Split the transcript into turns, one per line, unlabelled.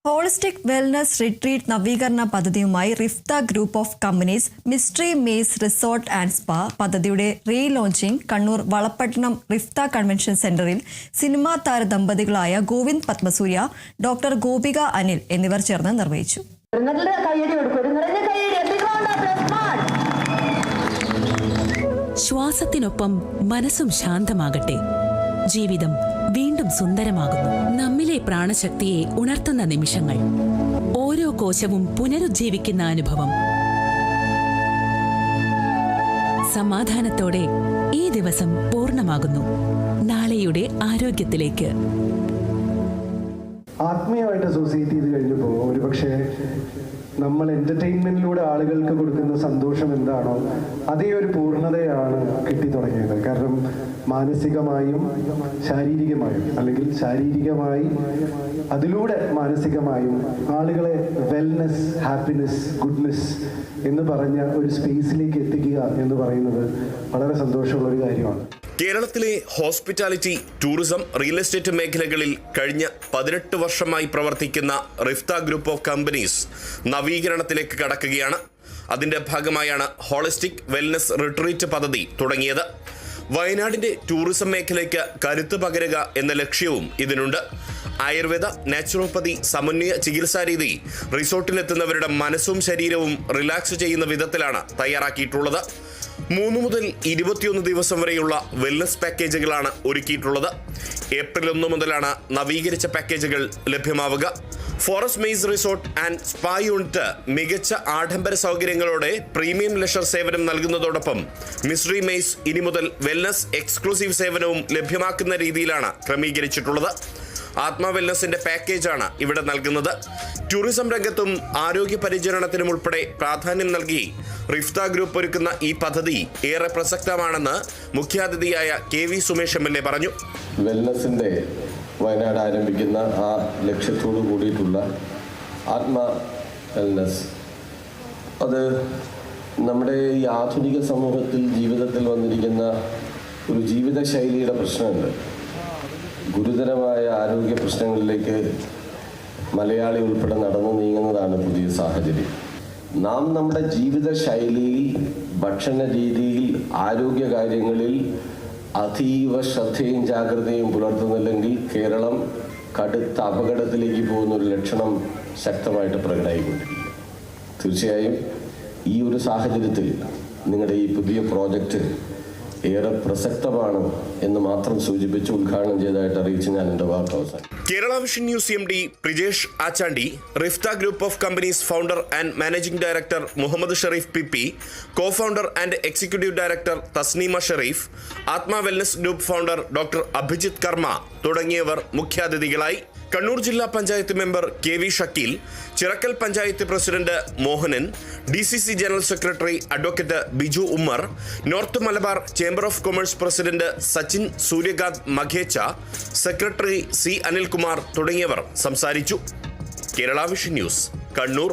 Holistic wellness retreat നവീകരണ പദ്ധതിയുമായി Rifta group of companies mystery maze resort and spa പദ്ധതിയുടെ relaunching Kannur Valapattanam Rifta convention സെന്ററിൽ സിനിമാ താര ദമ്പതികളായ ഗോവിന്ദ് പത്മസൂര്യ, ഡോക്ടർ ഗോപിക അനിൽ എന്നിവർ ചേർന്ന് നിർവഹിച്ചു.
ശ്വാസത്തിനൊപ്പം മനസ്സും ശാന്തമാകട്ടെ. ജീവിതം വീണ്ടും സുന്ദരമാകുന്നു. നമ്മിലെ പ്രാണശക്തിയെ ഉണർത്തുന്ന നിമിഷങ്ങൾ, ഓരോ കോശവും പുനരുജ്ജീവിക്കുന്ന അനുഭവം. സമാധാനത്തോടെ ഈ ദിവസം പൂർണ്ണമാകുന്നു. നാളെയുടെ ആരോഗ്യത്തിലേക്ക്.
ആത്മീയമായിട്ട് അസോസിയേറ്റ് ചെയ്ത് കഴിഞ്ഞപ്പോൾ ഒരുപക്ഷെ നമ്മൾ എന്റർടൈൻമെന്റിലൂടെ ആളുകൾക്ക് കൊടുക്കുന്ന സന്തോഷം എന്താണോ അതേ ഒരു പൂർണ്ണതയാണ് കിട്ടിത്തുടങ്ങിയത്. കാരണം മാനസികമായും ശാരീരികമായും, അല്ലെങ്കിൽ ശാരീരികമായി അതിലൂടെ മാനസികമായും ആളുകളെ വെൽനെസ്, ഹാപ്പിനെസ്, ഗുഡ്നെസ് എന്ന് പറഞ്ഞ ഒരു സ്പേസിലേക്ക് എത്തിക്കുക എന്ന് പറയുന്നത് വളരെ സന്തോഷമുള്ള ഒരു കാര്യമാണ്.
കേരളത്തിലെ ഹോസ്പിറ്റാലിറ്റി, ടൂറിസം, റിയൽ എസ്റ്റേറ്റ് മേഖലകളിൽ കഴിഞ്ഞ 18 വർഷമായി പ്രവർത്തിക്കുന്ന റിഫ്ത ഗ്രൂപ്പ് ഓഫ് കമ്പനീസ് നവീകരണത്തിലേക്ക് കടക്കുകയാണ്. അതിന്റെ ഭാഗമായാണ് ഹോളിസ്റ്റിക് വെൽനസ് റിട്രീറ്റ് പദ്ധതി തുടങ്ങിയത്. വയനാടിന്റെ ടൂറിസം മേഖലയ്ക്ക് കരുത്ത് പകരുക എന്ന ലക്ഷ്യവും ഇതിനുണ്ട്. ആയുർവേദ, നാച്ചുറോപ്പതി സമന്വയ ചികിത്സാരീതി റിസോർട്ടിലെത്തുന്നവരുടെ മനസ്സും ശരീരവും റിലാക്സ് ചെയ്യുന്ന വിധത്തിലാണ് തയ്യാറാക്കിയിട്ടുള്ളത്. 3 മുതൽ 21 ദിവസം വരെയുള്ള വെൽനസ് പാക്കേജുകളാണ് ഒരുക്കിയിട്ടുള്ളത്. ഏപ്രിൽ 1 മുതലാണ് നവീകരിച്ച പാക്കേജുകൾ ലഭ്യമാവുക. Forest maze resort and spa unit മികച്ച ആഡംബര സൗകര്യങ്ങളോടെ പ്രീമിയം ലെഷർ സേവനം നൽകുന്നതോടൊപ്പം മിസ്റ്ററി മെയ്സ് ഇനി മുതൽ വെൽനസ് എക്സ്ക്ലൂസീവ് സേവനവും ലഭ്യമാക്കുന്ന രീതിയിലാണ് ക്രമീകരിച്ചിട്ടുള്ളത്. ആത്മ വെൽനസിന്റെ പാക്കേജാണ് ഇവിടെ നൽകുന്നത്. ടൂറിസം രംഗത്തും ആരോഗ്യ പരിചരണത്തിനും ഉൾപ്പെടെ പ്രാധാന്യം നൽകി റിഫ്ത ഗ്രൂപ്പ് ഒരുക്കുന്ന ഈ പദ്ധതി ഏറെ പ്രസക്തമാണെന്ന് മുഖ്യാതിഥിയായ KV സുമേഷ് MLA പറഞ്ഞു.
വെൽനസിന്റെ വയനാട് ആരംഭിക്കുന്ന ആ ലക്ഷ്യത്തോടു കൂടിയിട്ടുള്ള ആത്മ വെൽനസ്, അത് നമ്മുടെ ഈ ആധുനിക സമൂഹത്തിൽ ജീവിതത്തിൽ വന്നിരിക്കുന്ന ഒരു ജീവിതശൈലിയുടെ പ്രശ്നമുണ്ട്. ഗുരുതരമായ ആരോഗ്യ പ്രശ്നങ്ങളിലേക്ക് മലയാളി ഉൾപ്പെടെ നടന്നു നീങ്ങുന്നതാണ് പുതിയ സാഹചര്യം. നാം നമ്മുടെ ജീവിതശൈലിയിൽ, ഭക്ഷണ രീതിയിൽ, ആരോഗ്യ കാര്യങ്ങളിൽ അതീവ ശ്രദ്ധയും ജാഗ്രതയും പുലർത്തുന്നില്ലെങ്കിൽ കേരളം കടുത്ത അപകടത്തിലേക്ക് പോകുന്ന ഒരു ലക്ഷണം ശക്തമായിട്ട് പ്രകടമായിക്കൊണ്ടിരിക്കുക. തീർച്ചയായും ഈ ഒരു സാഹചര്യത്തിൽ നിങ്ങളുടെ ഈ പുതിയ പ്രോജക്റ്റ് ഏറെ പ്രസക്തമാണ് എന്ന് മാത്രം സൂചിപ്പിച്ച് ഉദ്ഘാടനം ചെയ്തതായിട്ട് അറിയിച്ച് ഞാൻ എൻ്റെ വാക്ക് അവസാനം.
Kerala vision news MD Prijesh Achandi, Rifta group of companies founder and managing director Muhammad Sharif PP, co founder and executive director Tasneema Sharif, Athma wellness group founder doctor Abhijith Karma തുടങ്ങിയവർ മുഖ്യാതിഥികളായി. കണ്ണൂർ ജില്ലാ panchayat member KV Shakeel, Chirakkal panchayat president Mohanan, DCC general secretary advocate Biju Ummer, north Malabar chamber of commerce president Sachin Suryakant Magheccha, secretary C Anilkumar തുടങ്ങിയവർ സംസാരിച്ചു. Kerala vision news, Kannur.